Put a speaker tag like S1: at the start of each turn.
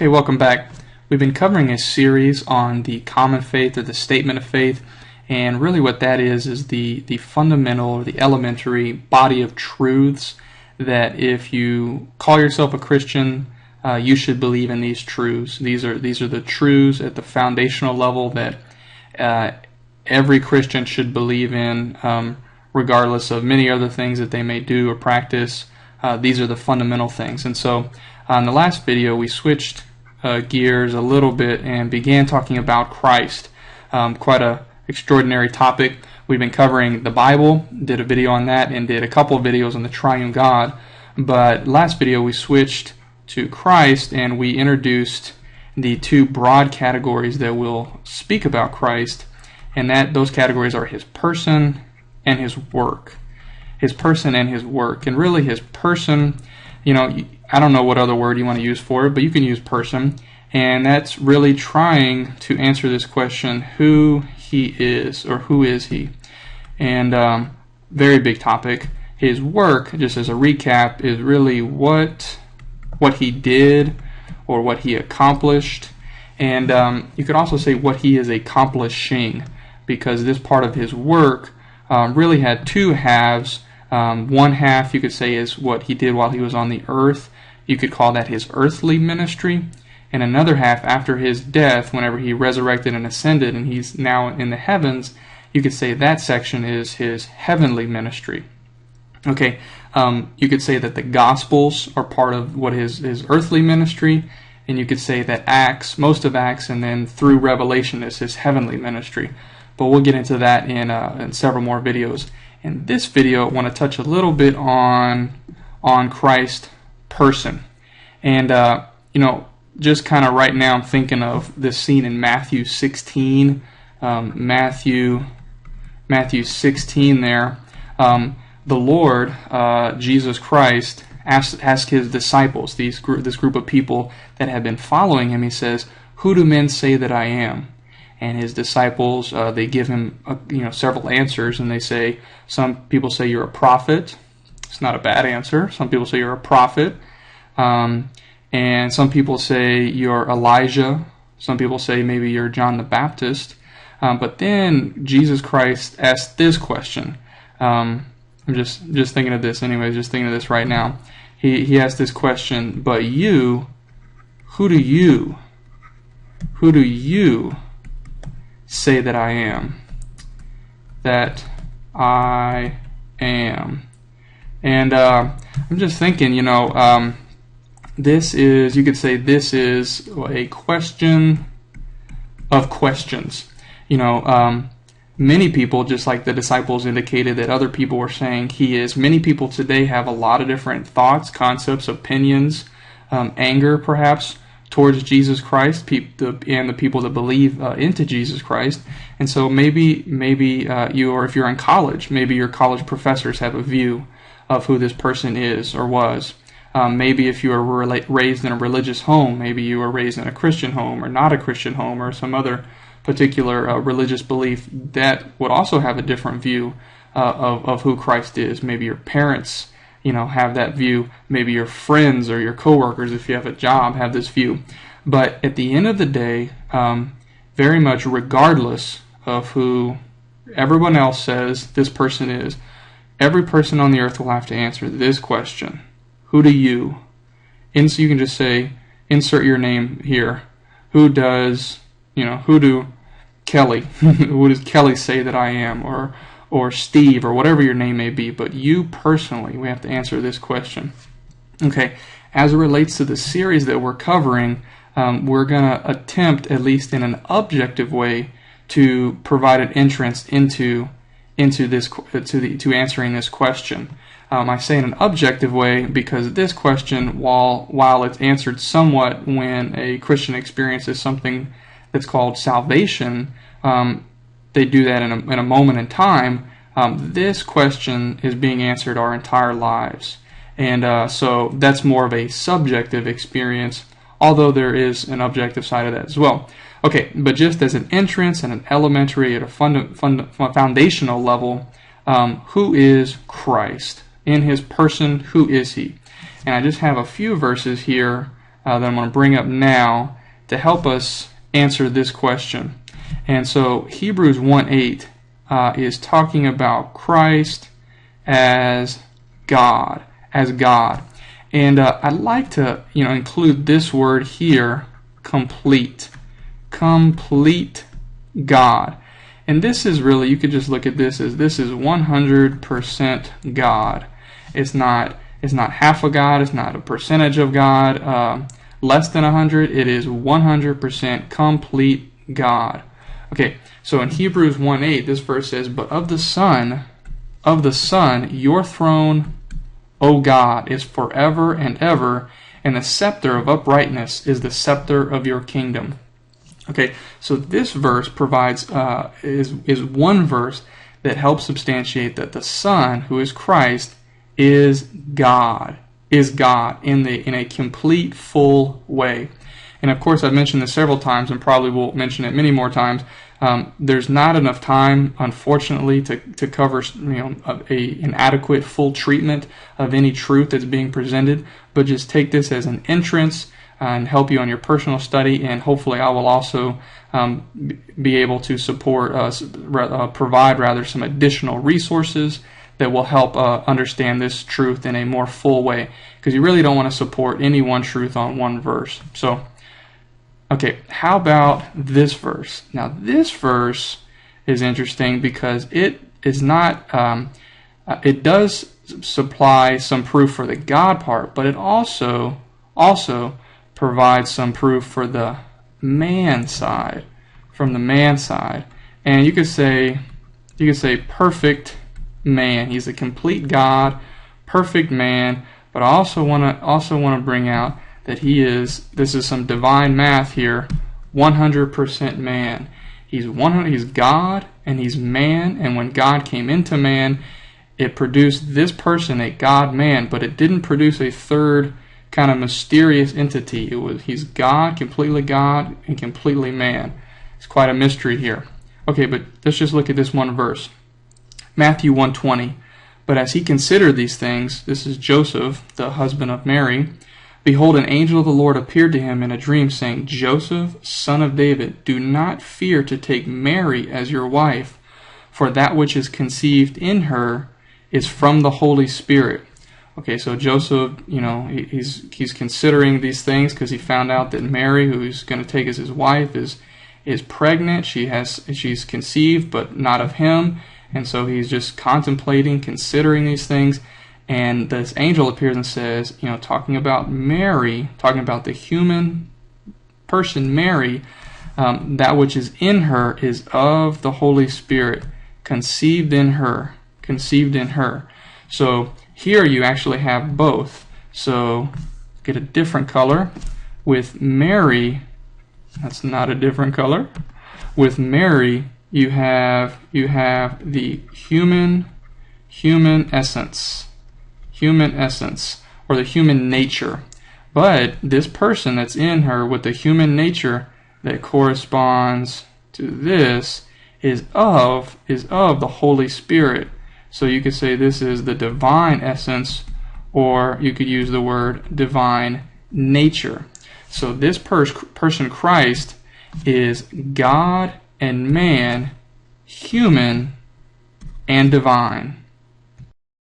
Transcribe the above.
S1: Okay, welcome back. We've been covering a series on the common faith or the statement of faith, and really what that is the fundamental or the elementary body of truths that if you call yourself a Christian, you should believe in these truths. These are the truths at the foundational level that every Christian should believe in, regardless of many other things that they may do or practice. These are the fundamental things. And so in the last video we switched gears a little bit and began talking about Christ. Quite a extraordinary topic. We've been covering the Bible, did a video on that, and did a couple of videos on the triune God. But last video we switched to Christ and we introduced the two broad categories that will speak about Christ, and those categories are his person and his work. His person and his work. And really his person, I don't know what other word you want to use for it, but you can use person. And that's really trying to answer this question, who he is, or who is he? And very big topic. His work, just as a recap, is really what he did or what he accomplished. And you could also say what he is accomplishing, because this part of his work really had two halves. One half you could say is what he did while he was on the earth. You could call that his earthly ministry. And another half after his death, whenever he resurrected and ascended and he's now in the heavens, you could say that section is his heavenly ministry. Okay, you could say that the Gospels are part of what his earthly ministry, and you could say that Acts, most of Acts, and then through Revelation is his heavenly ministry. But we'll get into that in several more videos. In this video, I want to touch a little bit on Christ's person. And, just kind of right now I'm thinking of this scene in Matthew 16. Matthew 16 there. The Lord, Jesus Christ, asked his disciples, this group of people that had been following him, he says, "Who do men say that I am?" And his disciples, they give him several answers, and they say, some people say you're a prophet. It's not a bad answer. Some people say you're a prophet. And some people say you're Elijah. Some people say maybe you're John the Baptist. But then Jesus Christ asked this question. I'm just thinking of this anyways, just thinking of this right now. He asked this question, but you, who do you say that I am? That I am. And I'm just thinking, this is, you could say this is a question of questions. Many people, just like the disciples indicated that other people were saying he is, many people today have a lot of different thoughts, concepts, opinions, anger perhaps, towards Jesus Christ, and the people that believe into Jesus Christ. And so maybe you, or if you're in college, maybe your college professors have a view of who this person is or was. Maybe if you were raised in a religious home, maybe you were raised in a Christian home or not a Christian home or some other particular religious belief, that would also have a different view of who Christ is. Maybe your parents have that view. Maybe your friends or your coworkers, if you have a job, have this view. But at the end of the day, very much regardless of who everyone else says this person is, every person on the earth will have to answer this question. Who do you? And so you can just say, insert your name here. Who do Kelly, who does Kelly say that I am? Or Steve, or whatever your name may be, but you personally, we have to answer this question. Okay, as it relates to the series that we're covering, we're going to attempt, at least in an objective way, to provide an entrance into answering this question. I say in an objective way because this question, while it's answered somewhat when a Christian experiences something that's called salvation, they do that in a moment in time. This question is being answered our entire lives. And so that's more of a subjective experience, although there is an objective side of that as well. Okay, but just as an entrance and an elementary at a foundational level, who is Christ? In his person, who is he? And I just have a few verses here that I'm going to bring up now to help us answer this question. And so Hebrews 1:8 is talking about Christ as God, And I'd like to, include this word here, complete God. And this is really, you could just look at this as this is 100% God. It's not half a God. It's not a percentage of God. Less than 100. It is 100% complete God. Okay, so in Hebrews 1:8, this verse says, "But of the Son, your throne, O God, is forever and ever, and the scepter of uprightness is the scepter of your kingdom." Okay, so this verse provides is one verse that helps substantiate that the Son, who is Christ, is God in a complete, full way. And of course, I've mentioned this several times, and probably will mention it many more times. There's not enough time, unfortunately, to cover an adequate, full treatment of any truth that's being presented. But just take this as an entrance and help you on your personal study, and hopefully I will also be able to provide some additional resources that will help understand this truth in a more full way, because you really don't want to support any one truth on one verse. So, okay, how about this verse? Now, this verse is interesting because it is not, it does supply some proof for the God part, but it also provides some proof for the man side, And you could say perfect man. He's a complete God, perfect man, but I also want to bring out that this is some divine math here, 100% man. He's God and he's man, and when God came into man, it produced this person, a God-man, but it didn't produce a third kind of mysterious entity. He's God and completely man. It's quite a mystery here. Okay, but let's just look at this one verse. Matthew 1:20. "But as he considered these things," this is Joseph, the husband of Mary, "behold, an angel of the Lord appeared to him in a dream, saying, Joseph, son of David, do not fear to take Mary as your wife, for that which is conceived in her is from the Holy Spirit." Okay, so Joseph, he's considering these things because he found out that Mary, who he's going to take as his wife, is pregnant. She's conceived, but not of him, and so he's just considering these things. And this angel appears and says, talking about Mary, talking about the human person Mary, that which is in her is of the Holy Spirit, conceived in her. So here you actually have both. So get a different color. With Mary, that's not a different color. With Mary, you have the human essence, or the human nature. But this person that's in her with the human nature that corresponds to this is of the Holy Spirit. So you could say this is the divine essence, or you could use the word divine nature. So this person Christ is God and man, human and divine.